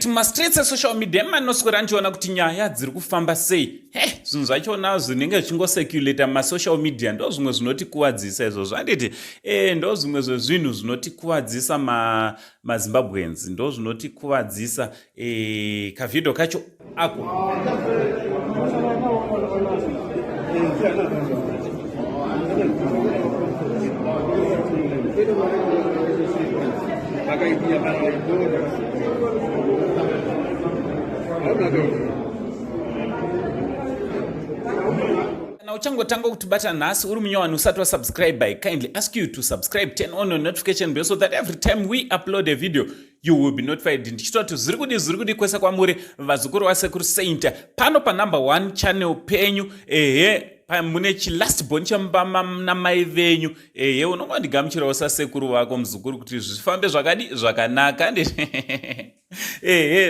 Mastreets social media manoswera ndichiona kuti nyaya dziri kufamba sei. Zvinhu zvachona zvinenge zvichingoseculata masocial media ndo zvimwe zvinotikuwadzisa izvozvo. Handiti ndo zvimwe zvezvinhu zvinotikuwadzisa maZimbabweans, ndo zvinotikuwadzisa kavideo kacho ako. Now uchangotanga kutibata nhasi uri munyowani usati wasubscribe, I kindly ask you to subscribe, turn on your notification bell so that every time we upload a video you will be notified. Ndichitoti zviri kudi kwese kwamuri vazukuru vasekuru Saint pano pa number 1 channel penyu mune chilast born chamai venyu unongondigamuchirawo sasekuru vako muzukuru kuti zvifambe zvakanaka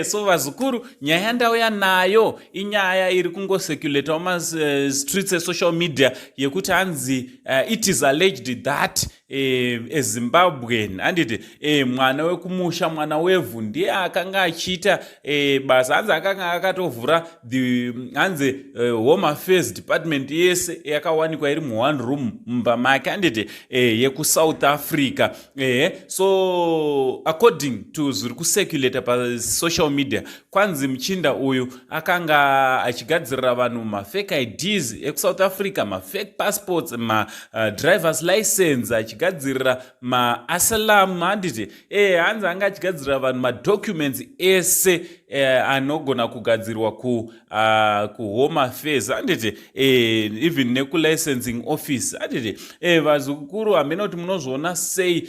so vazukuru, nyaya yandauya nayo inyaya iri kungoseculatawo streets social media yekuti hanzi it is alleged that a Zimbabwean handiti mwana wekumusha, mwana wevhu ndiye akanga achiita basa, hanzi akanga akatovhura hanzi home affairs department yese yakawanikwa iri mu1 room mumba make handiti yekuSouth Africa. So according to zviri kuseculata social media, kwanzi mchinda uyu akanga achigadzirira vanhu mafake IDs ekuSouth Africa, mafake passports, drivers license, achigadzirira asylum handiti hanzi anga achigadzirira vanhu madocuments ese anogona kugadzirwa ku home affairs handiti even nekulicensing office handiti vazukuru hamena kuti munozviona sei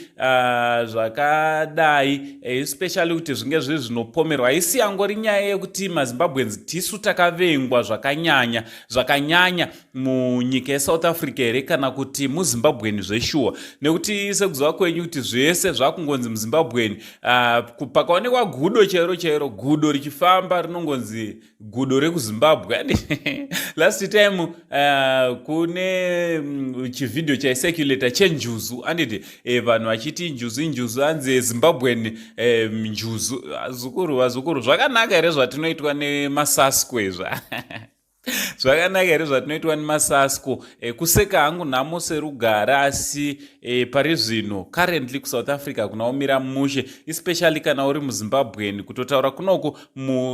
zvakadai, especially kuti zvinge zviri zvinopomerwa. Haisi yangori nyaya yekuti maZimbabweans tisu takavengwa zvakanyanya munyika yeSouth Africa here kana kuti muZimbabwean zveshuwa, nekuti sekuziva kwenyu kuti zvese zvakungonzi muZimbabwean pakaonekwa gudo chero gudo richifamba rinongonzi gudo rekuZimbabwe. Last time kune chivideo chaiseculata chenjuzu handiti vanhu vachiti njuzu hanzi Zimbabwean njuzu. Vazukuru zvakanaka here zvatinoitwa nemasaskwe zvakanaka here zvatinoitwa nemasasko kuseka hangu nhamo serugara, asi pari zvino currently kuSouth Africa kunaomira mushe, especially kana uri muZimbabwean. Kutotaura kunoku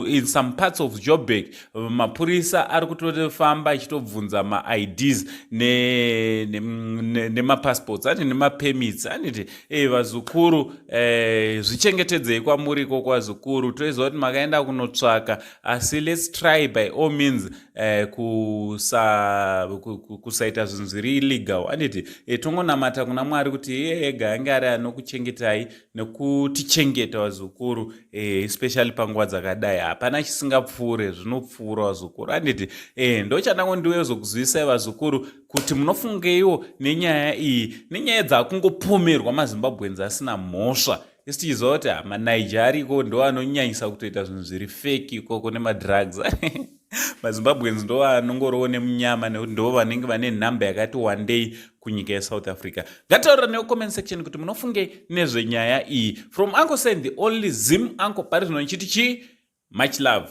in some parts of Joburg mapurisa ari kutofamba achitobvunza maIDs nemapassports ati nemapermits handiti vazukuru zvichengetedzei kwamuriko kwazukuru. Toiziva kuti makaenda kunotsvaka, asi let's try by all means kusaita zvinhu zviri illegal handiti tongonamata kuna Mwari kuti iye ega ange ari anokuchengetai nekutichengeta vazukuru, especially panguva dzakadai. Hapana chisingapfuure, zvinopfuura vazukuru handiti ndochandangondiwezokuzivisa vazukuru kuti munofungeiwo nenyaya iyi, nenyaya dzakungopomerwa maZimbabweans asina mhosva. Isi tichiziva kuti maNiger ariko ndo anonyanyisa kutoita zvinhu zviri fake ikoko nemadrugs maZimbabweans ndo anongorowo nemunyama nekuti ndo vanenge vane nhamba yakati one day kunyika yeSouth Africa. Ngataurira nemucomment section kuti munofungei nezvenyaya iyi. From Uncle Saint, the only Zim Uncle, pari zvino nchiti much love.